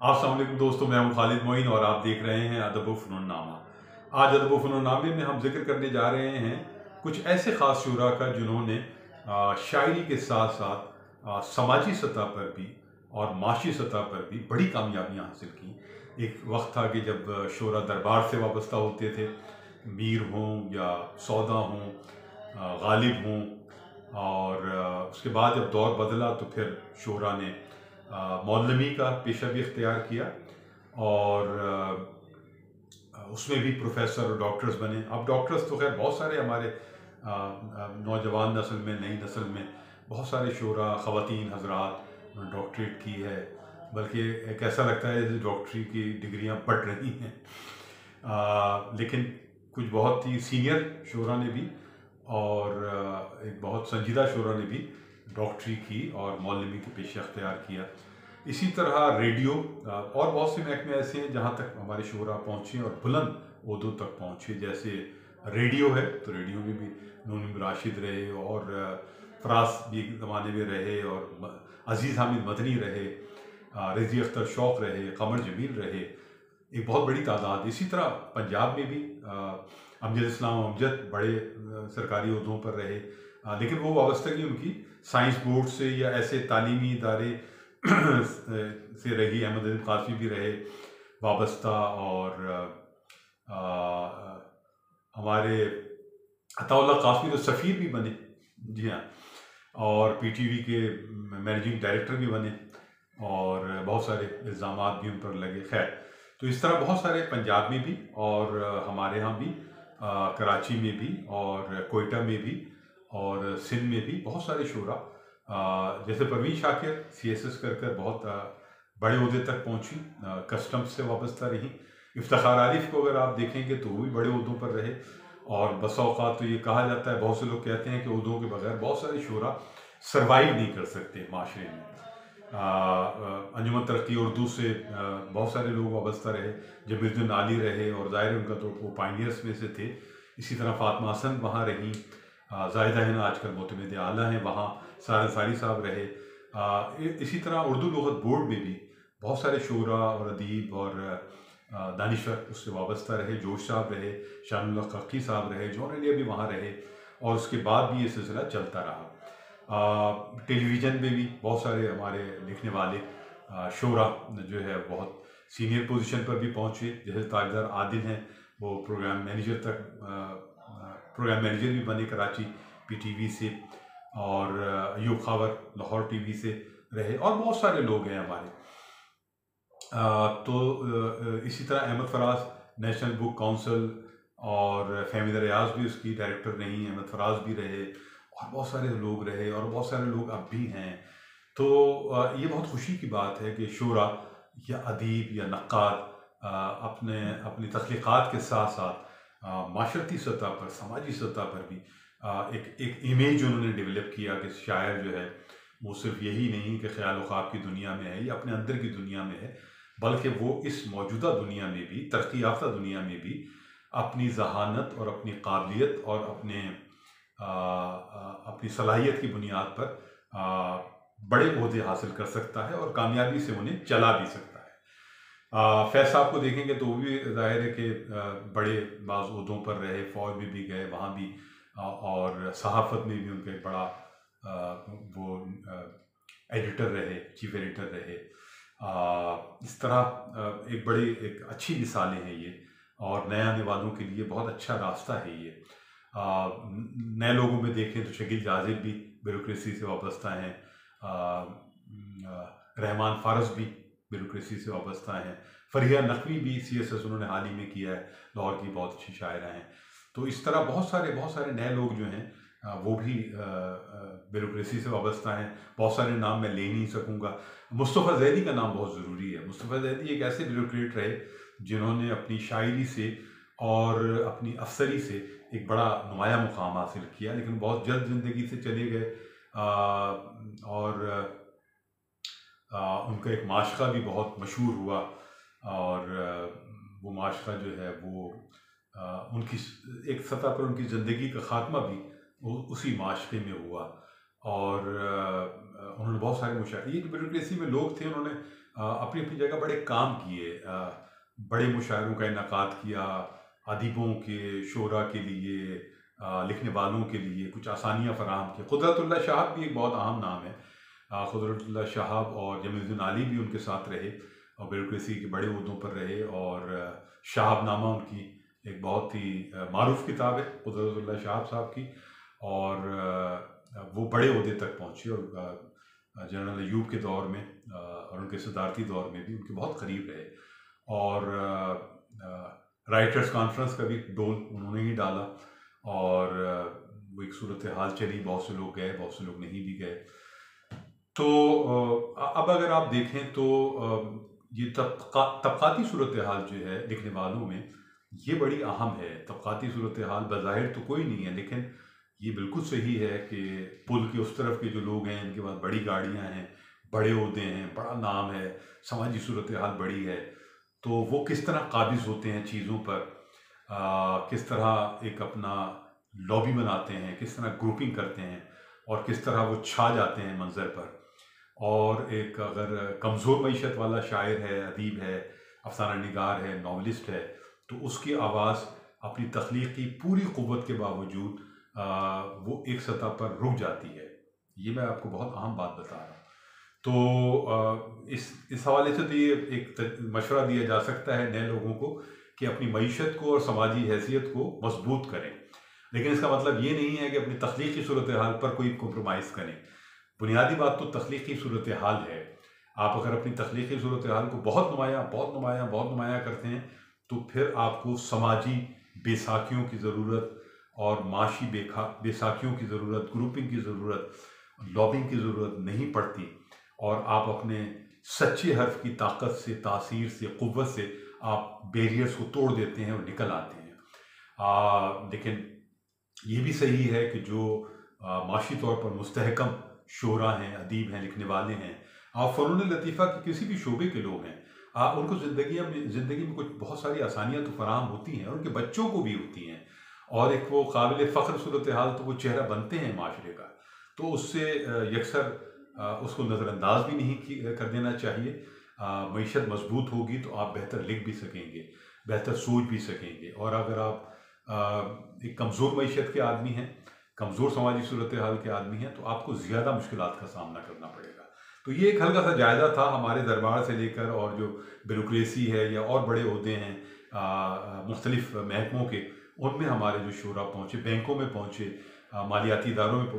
अस्सलाम वालेकुम दोस्तों, मैं हूं खालिद मोइन और आप देख रहे हैं अदब व फ़नून नामा। आज अदब व फ़नून नामे में हम जिक्र करने जा रहे हैं कुछ ऐसे ख़ास शुरा का जिन्होंने शायरी के साथ साथ समाजी सतह पर भी और माशी सतह पर भी बड़ी कामयाबियां हासिल की। एक वक्त था कि जब शुरा दरबार से वाबस्ता होते थे, मीर हों या सौदा हों, गालिब हों, और उसके बाद जब दौर बदला तो फिर शुरा ने मौलवी का पेशा भी इख्तियार किया और उसमें भी प्रोफेसर और डॉक्टर्स बने। अब डॉक्टर्स तो खैर बहुत सारे हमारे नौजवान नस्ल में, नई नस्ल में बहुत सारे शुरा ख़वातीन हजरात डॉक्टरेट की है, बल्कि एक ऐसा लगता है जैसे डॉक्टरी की डिग्रियां बढ़ रही हैं। लेकिन कुछ बहुत ही सीनियर शुरा ने भी और एक बहुत संजीदा शुरा ने भी डॉक्टरी की और मौलवी के पेशा अख्तियार किया। इसी तरह रेडियो और बहुत से महकमे ऐसे हैं जहाँ तक हमारे शुरा पहुँचे और बुलंद ओहदों तक पहुँचे। जैसे रेडियो है तो रेडियो में भी नून राशिद रहे और फराज भी एक ज़माने में रहे और अजीज़ हामिद मदनी रहे, रज़ी अख्तर शौक़ रहे, कमर जमील रहे, एक बहुत बड़ी तादाद। इसी तरह पंजाब में भी अमजद इस्लाम अमजद बड़े सरकारी ओहदों पर रहे, लेकिन वो वाबस्तगी उनकी साइंस बोर्ड से या ऐसे तालीमी इदारे से रही। अहमद अदीब कासमी भी रहे वाबस्ता और हमारे अताउल्लाह कासमी तो सफ़ीर भी बने, जी हाँ, और पीटीवी के मैनेजिंग डायरेक्टर भी बने और बहुत सारे इल्ज़ामात भी उन पर लगे। खैर, तो इस तरह बहुत सारे पंजाब में भी और हमारे यहाँ भी, कराची में भी और कोयटा में भी और सिंध में भी बहुत सारे शुरा, जैसे परवीन शाकिर सीएसएस कर बहुत बड़े ओहदे तक पहुंची, कस्टम्स से वाबस्ता रही। इफ्तिखार आरिफ को अगर आप देखेंगे तो वो भी बड़े ओहदों पर रहे और बसा औक़ात तो ये कहा जाता है, बहुत से लोग कहते हैं कि ओहदों के बगैर बहुत सारे शुरा सर्वाइव नहीं कर सकते माशरे में। अंजुमन तरक्की उर्दू से बहुत सारे लोग वाबस्ता रहे, जमीरुद्दीन आली रहे और ज़ाहिर उनका तो वो पायनियर्स में से थे। इसी तरह फातिमा हसन वहाँ रहीं, ज़ाहिदा हिना आजकल मोतमिद आला हैं, वहाँ सारा सारी साहब रहे। इसी तरह उर्दू लुग़त बोर्ड में भी बहुत सारे शुरा और अदीब और दानिश्वर उससे वाबस्ता रहे। जोश साहब रहे, शानुल्लाह कक्की साहब रहे, जॉन एलिया भी वहाँ रहे और उसके बाद भी ये सिलसिला चलता रहा। टेलीविज़न में भी बहुत सारे हमारे लिखने वाले शुरा जो है बहुत सीनियर पोजीशन पर भी पहुँचे। जैसे ताजदार आदिल हैं, वो प्रोग्राम मैनेजर तक, प्रोग्राम मैनेजर भी बने कराची पीटीवी से, और अयूब खावर लाहौर टीवी से रहे और बहुत सारे लोग हैं हमारे। तो इसी तरह Ahmad Faraz national book council और फहमीदा रियाज भी उसकी डायरेक्टर रही, अहमद फराज भी रहे और बहुत सारे लोग रहे और बहुत सारे लोग अब भी हैं। तो ये बहुत खुशी की बात है कि शुरा या अदीब या नक्काद अपनी तख्लीक़ात के साथ साथ माशरती सतह पर, समाजी सतह पर भी एक इमेज उन्होंने डेवलप किया कि शायर जो है वो सिर्फ यही नहीं कि ख्याल ख्वाब की दुनिया में है या अपने अंदर की दुनिया में है, बल्कि वो इस मौजूदा दुनिया में भी, तरक्की याफ्ता दुनिया में भी अपनी जहानत और अपनी काबिलियत और अपनी सलाहियत की बुनियाद पर बड़े ओहदे हासिल कर सकता है और कामयाबी से उन्हें चला भी सकता है। फैज़ साहब को देखेंगे तो वो भी ज़ाहिर है कि बड़े बाज़ ओहदों पर रहे, फ़ौज में भी गए, वहाँ भी और सहाफ़त में भी उनका एक बड़ा वो एडिटर रहे, चीफ एडिटर रहे। इस तरह एक अच्छी मिसालें हैं ये, और नए आने वालों के लिए बहुत अच्छा रास्ता है ये। नए लोगों में देखें तो शकील जाज़िब भी ब्यूरोक्रेसी से वाबस्ता हैं, रहमान फ़ारस भी ब्यूरोक्रेसी से वाबस्ता हैं, फरिया नकवी भी सीएसएस उन्होंने हाल ही में किया है, लाहौर की बहुत अच्छी शायरा हैं। तो इस तरह बहुत सारे नए लोग जो हैं वो भी ब्यूरोक्रेसी से वाबस्ता हैं। बहुत सारे नाम मैं ले नहीं सकूँगा। मुस्तफ़ा ज़ैदी का नाम बहुत ज़रूरी है। मुस्तफ़ा ज़ैदी एक ऐसे ब्यूरोक्रेट रहे जिन्होंने अपनी शायरी से और अपनी अफसरी से एक बड़ा नुमाया मुकाम हासिल किया, लेकिन बहुत जल्द ज़िंदगी से चले गए। और उनका एक माशका भी बहुत मशहूर हुआ और वो माशका जो है वो उनकी एक सतह पर उनकी ज़िंदगी का ख़ात्मा भी उसी माशरे में हुआ। और उन्होंने बहुत सारे मुशायरे, ये जो ब्यूरोक्रेसी में लोग थे उन्होंने अपनी अपनी जगह बड़े काम किए, बड़े मुशायरों का इनकाद किया, अदीबों के शोरा के लिए, लिखने वालों के लिए कुछ आसानियाँ फराहम की। कुदरतुल्लाह शहाब भी एक बहुत अहम नाम है। कुदरतुल्लाह शहाब और जमीलुद्दीन आली भी उनके साथ रहे और ब्यूरोक्रेसी के बड़े ओहदों पर रहे। और शहाबनामा उनकी एक बहुत ही मारूफ किताब है कुदरतुल्लाह शहाब साहब की। और वो बड़े ओहदे तक पहुँचे और जनरल अयूब के दौर में और उनके सदारती दौर में भी उनके बहुत करीब रहे। और राइटर्स कॉन्फ्रेंस का भी डोल उन्होंने ही डाला और वो एक सूरत हाल चली, बहुत से लोग गए, बहुत से लोग नहीं भी गए। तो अब अगर आप देखें तो ये तबक़ाती सूरत हाल जो है लिखने वालों में, ये बड़ी अहम है। तबक़ाती सूरत हाल बज़ाहिर तो कोई नहीं है, लेकिन ये बिल्कुल सही है कि पुल के उस तरफ के जो लोग हैं, इनके पास बड़ी गाड़ियाँ हैं, बड़े ओहदे हैं, बड़ा नाम है, समाजी सूरत हाल बड़ी है, तो वो किस तरह काबिज़ होते हैं चीज़ों पर, किस तरह एक अपना लॉबी बनाते हैं, किस तरह ग्रुपिंग करते हैं और किस तरह वो छा जाते हैं मंज़र पर। और एक अगर कमज़ोर मईशत वाला शायर है, अदीब है, अफसाना निगार है, नावलिस्ट है, तो उसकी आवाज़ अपनी तख्लीक की पूरी क़ुव्वत के बावजूद वो एक सतह पर रुक जाती है। ये मैं आपको बहुत अहम बात बता रहा हूँ। तो इस हवाले से तो ये एक मशवरा दिया जा सकता है नए लोगों को कि अपनी मईशत को और समाजी हैसियत को मजबूत करें, लेकिन इसका मतलब ये नहीं है कि अपनी तख्लीकी सूरत हाल पर कोई कॉम्प्रोमाइज़ करें। बुनियादी बात तो तख्लीकी सूरत हाल है। आप अगर अपनी तख्लीकी सूरत हाल को बहुत नुमायाँ करते हैं, तो फिर आपको समाजी बेसाखियों की ज़रूरत और माशी बेसाखियों की ज़रूरत, ग्रुपिंग की ज़रूरत, लॉबिंग की ज़रूरत नहीं पड़ती और आप अपने सच्चे हर्फ की ताकत से, तासीर से, क़ुव्वत से आप बैरियर्स को तोड़ देते हैं और निकल आते हैं। लेकिन ये भी सही है कि जो माशी तौर पर मुस्तहकम शोरा हैं, अदीब हैं, लिखने वाले हैं, आप फ़नून लतीफ़ा के किसी भी शोबे के लोग हैं, उनको ज़िंदगी में कुछ बहुत सारी आसानियाँ तो फराहम होती हैं, उनके बच्चों को भी होती हैं, और एक वो काबिल फ़ख्र सूरत हाल तो वो चेहरा बनते हैं माशरे का, तो उससे यकसर उसको नज़रअंदाज भी नहीं कर देना चाहिए। मईशत मजबूत होगी तो आप बेहतर लिख भी सकेंगे, बेहतर सोच भी सकेंगे। और अगर आप एक कमज़ोर मईशत के आदमी हैं, कमज़ोर समाजी सूरत हाल के आदमी हैं, तो आपको ज़्यादा मुश्किलात का सामना करना पड़ेगा। तो ये एक हल्का सा जायज़ा था हमारे दरबार से लेकर, और जो ब्यूरोक्रेसी है या और बड़े ओहदे हैं मुख्तलिफ़ महकमों के, उनमें हमारे जो शोरा पहुँचे, बैंकों में पहुँचे, मालियाती इदारों में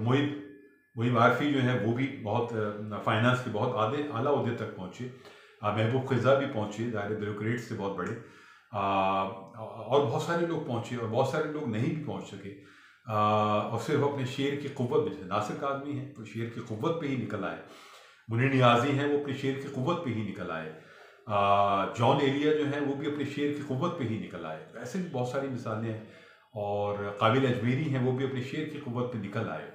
मुहिब आरफी जो है वो भी बहुत फाइनेंस के बहुत आला ओहदे तक पहुँचे, महबूब ख़िज़ा भी पहुँचे, ज़ाहिर ब्यूरोक्रेट्स से बहुत बड़े, और बहुत सारे लोग पहुँचे और बहुत सारे लोग नहीं भी पहुँच सके, और सिर्फ अपने शेर की क़ुव्वत पे, नासिर का आदमी है तो शेर की क़ुव्वत पे ही निकल आए। मुनीर नियाज़ी हैं, वो अपने शेर की क़ुव्वत पे ही निकल आए। जॉन एलिया जो हैं वो भी अपने शेर की क़ुव्वत पे ही निकल आए। ऐसे भी बहुत सारी मिसालें हैं। और काबिल अजमेरी हैं, वो भी अपने शेर की क़ुव्वत पे निकल आए।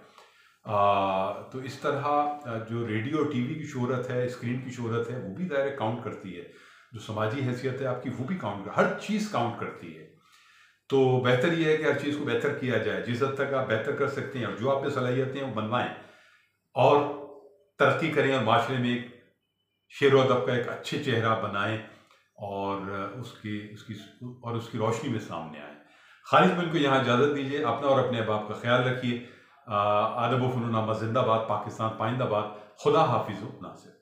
तो इस तरह जो रेडियो और टीवी की शोहरत है, स्क्रीन की शोहरत है, वो भी ज़ाहिर काउंट करती है। जो समाजी हैसियत है आपकी, वो भी काउंट, हर चीज़ काउंट करती है। तो बेहतर ये है कि हर चीज़ को बेहतर किया जाए, जिस हद तक आप बेहतर कर सकते हैं और जो आप में सलाहियतें हैं वो बनवाएं और तरक्की करें, और माशरे में एक शेर व अदब का एक अच्छे चेहरा बनाएं और उसकी रोशनी में सामने आए। खालिद बिन को यहाँ इजाज़त दीजिए। अपना और अपने अहबाब का ख्याल रखिए। अदब व फ़नून नामा ज़िंदाबाद, पाकिस्तान पाइंदाबाद। खुदा हाफिज़ नासिर।